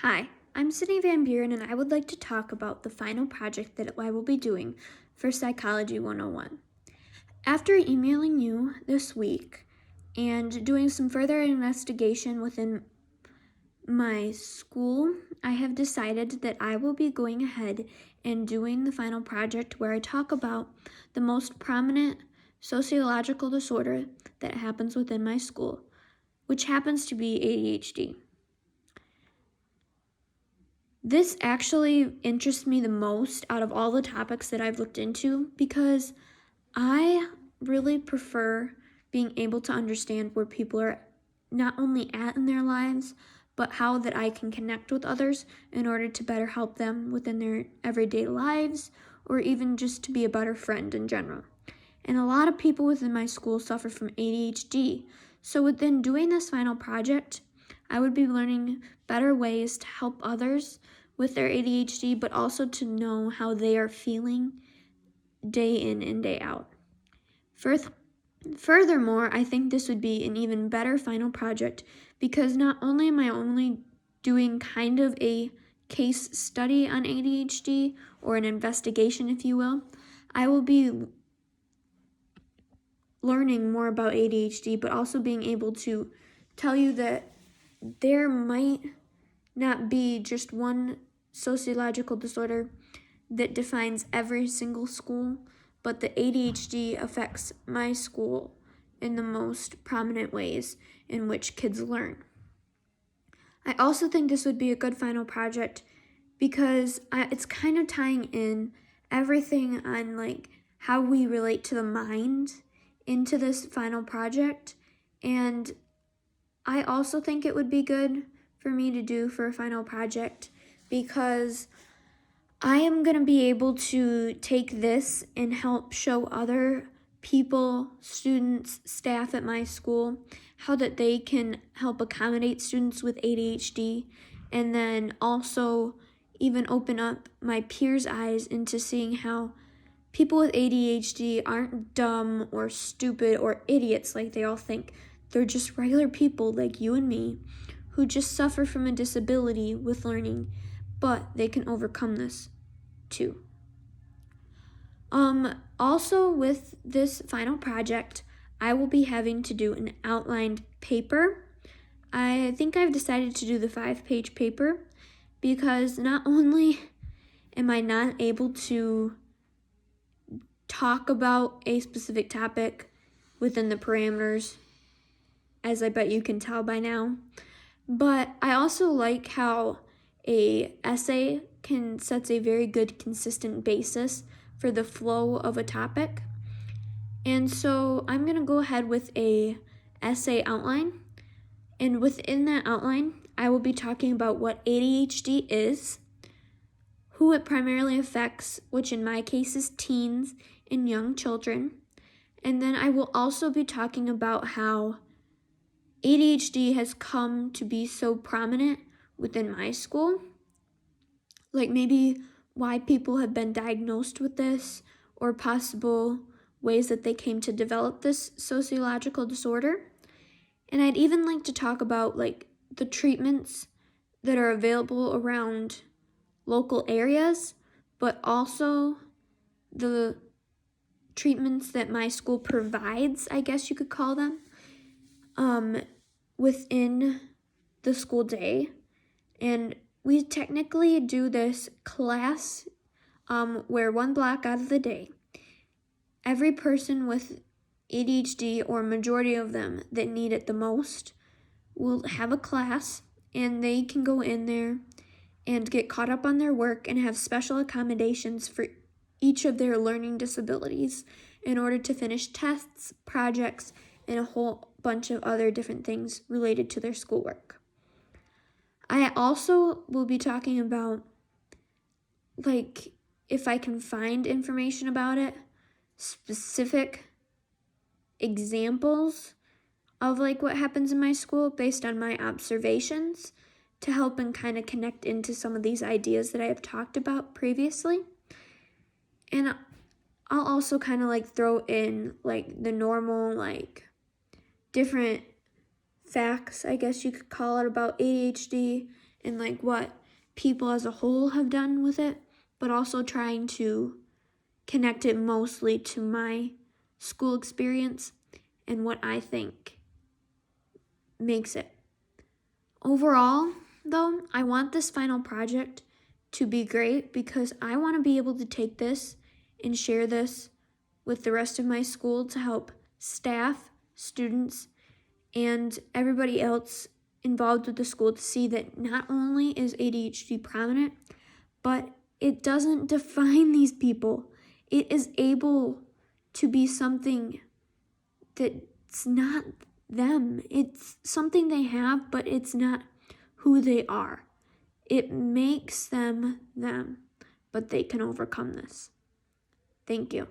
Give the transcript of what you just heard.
Hi, I'm Sydney Van Buren, and I would like to talk about the final project that I will be doing for Psychology 101. After emailing you this week and doing some further investigation within my school, I have decided that I will be going ahead and doing the final project where I talk about the most prominent sociological disorder that happens within my school, which happens to be ADHD. This actually interests me the most out of all the topics that I've looked into because I really prefer being able to understand where people are not only at in their lives, but how that I can connect with others in order to better help them within their everyday lives or even just to be a better friend in general. And a lot of people within my school suffer from ADHD. So within doing this final project, I would be learning better ways to help others with their ADHD, but also to know how they are feeling day in and day out. Furthermore, I think this would be an even better final project because not only am I only doing kind of a case study on ADHD or an investigation, if you will, I will be learning more about ADHD, but also being able to tell you that there might not be just one sociological disorder that defines every single school, but the ADHD affects my school in the most prominent ways in which kids learn. I also think this would be a good final project because it's kind of tying in everything on like how we relate to the mind into this final project. And I also think it would be good for me to do for a final project because I am going to be able to take this and help show other people, students, staff at my school, how that they can help accommodate students with ADHD, and then also even open up my peers' eyes into seeing how people with ADHD aren't dumb or stupid or idiots like they all think. They're just regular people like you and me who just suffer from a disability with learning, but they can overcome this too. Also with this final project, I will be having to do an outlined paper. I think I've decided to do the 5-page paper because not only am I not able to talk about a specific topic within the parameters, as I bet you can tell by now, but I also like how a essay sets a very good consistent basis for the flow of a topic. And so I'm going to go ahead with a essay outline, and within that outline I will be talking about what ADHD is, who it primarily affects, which in my case is teens and young children. And then I will also be talking about how ADHD has come to be so prominent within my school, like maybe why people have been diagnosed with this or possible ways that they came to develop this sociological disorder. And I'd even like to talk about like the treatments that are available around local areas, but also the treatments that my school provides, I guess you could call them, within the school day. And we technically do this class where one block out of the day, every person with ADHD or majority of them that need it the most will have a class, and they can go in there and get caught up on their work and have special accommodations for each of their learning disabilities in order to finish tests, projects, and a whole bunch of other different things related to their schoolwork. I also will be talking about, like, if I can find information about it, specific examples of like what happens in my school based on my observations to help and kind of connect into some of these ideas that I have talked about previously. And I'll also kind of like throw in like the normal like different facts, I guess you could call it, about ADHD and like what people as a whole have done with it, but also trying to connect it mostly to my school experience and what I think makes it. Overall, though, I want this final project to be great because I want to be able to take this and share this with the rest of my school to help staff, students, and everybody else involved with the school to see that not only is ADHD prominent, but it doesn't define these people. It is able to be something that's not them. It's something they have, but it's not who they are. It makes them them, but they can overcome this. Thank you.